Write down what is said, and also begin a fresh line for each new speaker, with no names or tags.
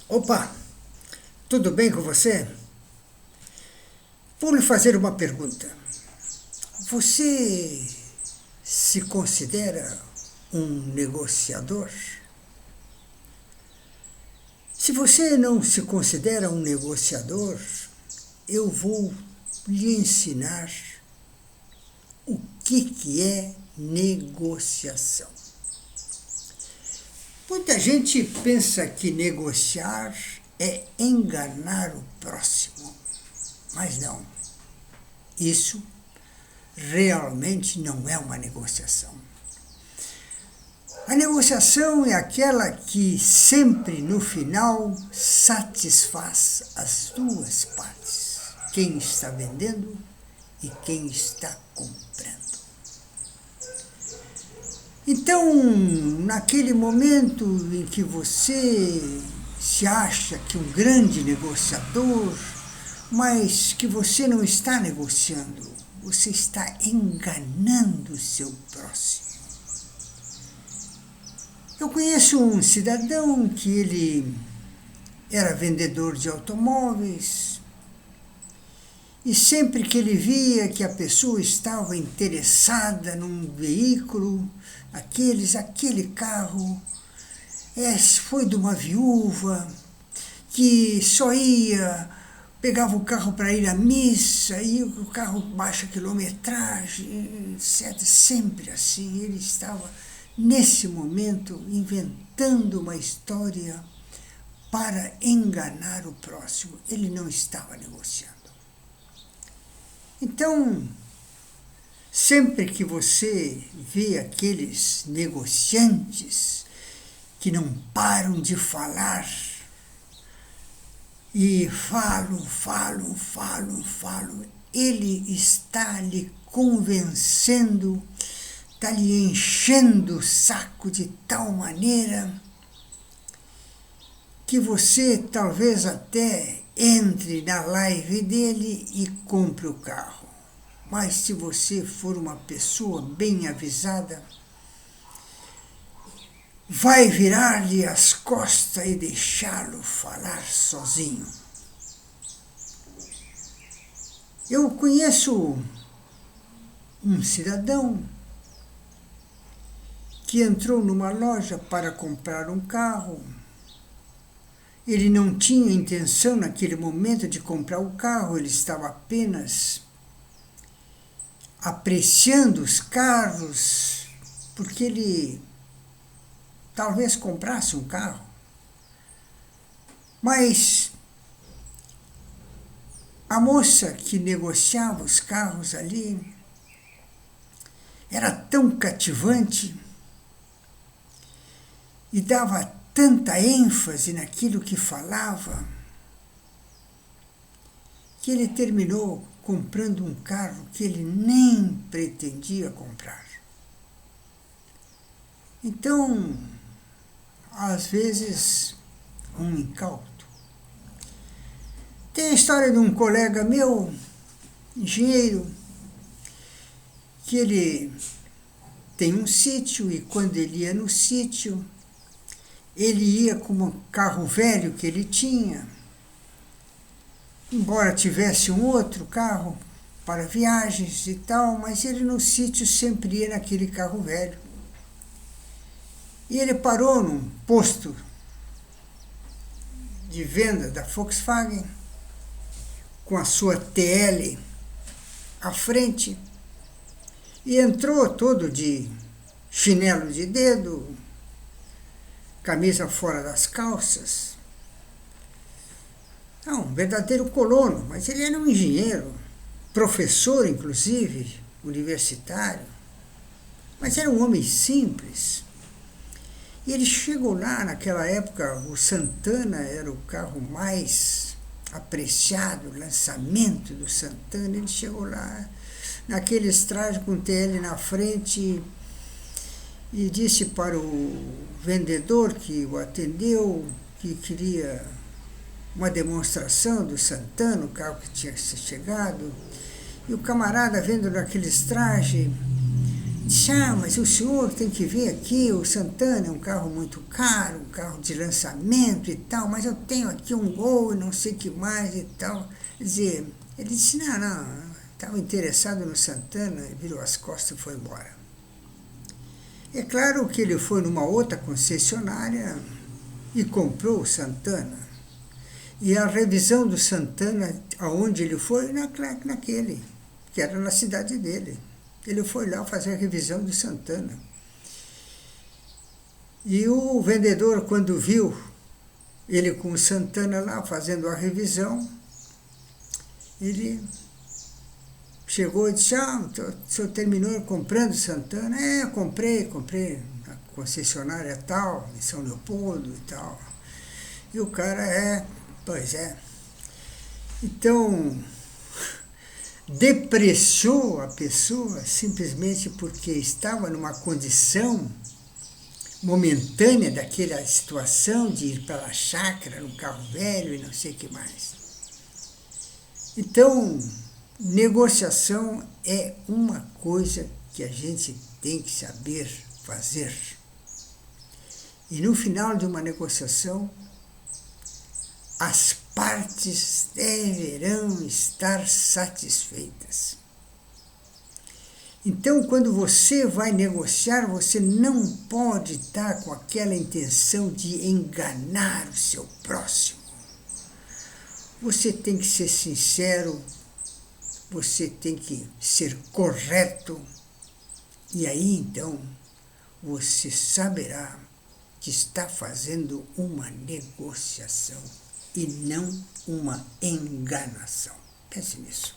Opa, tudo bem com você? Vou lhe fazer uma pergunta. Você se considera um negociador? Se você não se considera um negociador, eu vou lhe ensinar o que é negociação. Muita gente pensa que negociar é enganar o próximo, mas não. Isso realmente não é uma negociação. A negociação é aquela que sempre no final satisfaz as duas partes, quem está vendendo e quem está comprando. Então, naquele momento em que você se acha que um grande negociador, mas que você não está negociando, você está enganando o seu próximo. Eu conheço um cidadão que ele era vendedor de automóveis e sempre que ele via que a pessoa estava interessada num veículo, aquele carro foi de uma viúva que só pegava o carro para ir à missa e o carro baixa quilometragem, etc. Sempre assim, ele estava nesse momento inventando uma história para enganar o próximo. Ele não estava negociando. Então, sempre que você vê aqueles negociantes que não param de falar e falam, ele está lhe convencendo, está lhe enchendo o saco de tal maneira que você talvez até entre na live dele e compre o carro. Mas se você for uma pessoa bem avisada, vai virar-lhe as costas e deixá-lo falar sozinho. Eu conheço um cidadão que entrou numa loja para comprar um carro. Ele não tinha intenção naquele momento de comprar o carro, ele estava apenas apreciando os carros, porque ele talvez comprasse um carro. Mas a moça que negociava os carros ali era tão cativante e dava tanta ênfase naquilo que falava, que ele terminou comprando um carro que ele nem pretendia comprar. Então, às vezes, um incauto. Tem a história de um colega meu, engenheiro, que ele tem um sítio e quando ele ia no sítio, ele ia com um carro velho que ele tinha, embora tivesse um outro carro para viagens e tal, mas ele no sítio sempre ia naquele carro velho. E ele parou num posto de venda da Volkswagen, com a sua TL à frente, e entrou todo de chinelo de dedo, camisa fora das calças. Não, um verdadeiro colono, mas ele era um engenheiro, professor inclusive, universitário, mas era um homem simples. E ele chegou lá, naquela época, o Santana era o carro mais apreciado, o lançamento do Santana. Ele chegou lá, naquele traje com TL na frente, e disse para o vendedor que o atendeu que queria uma demonstração do Santana, o carro que tinha chegado. E o camarada, vendo naqueles trajes, Disse, mas o senhor tem que ver aqui, o Santana é um carro muito caro, um carro de lançamento e tal, mas eu tenho aqui um Gol e não sei o que mais e tal. Quer dizer, ele disse, não, estava interessado no Santana, virou as costas e foi embora. É claro que ele foi numa outra concessionária e comprou o Santana. E a revisão do Santana, aonde ele foi, naquele, que era na cidade dele. Ele foi lá fazer a revisão do Santana. E o vendedor, quando viu ele com o Santana lá fazendo a revisão, ele chegou e disse, o senhor terminou comprando o Santana? Comprei, na concessionária tal, em São Leopoldo e tal. E o cara, pois é. Então, depreciou a pessoa simplesmente porque estava numa condição momentânea daquela situação de ir para a chácara, num carro velho e não sei o que mais. Então, negociação é uma coisa que a gente tem que saber fazer. E no final de uma negociação, as partes deverão estar satisfeitas. Então, quando você vai negociar, você não pode estar com aquela intenção de enganar o seu próximo. Você tem que ser sincero, você tem que ser correto, e aí então você saberá que está fazendo uma negociação e não uma enganação. Pense nisso.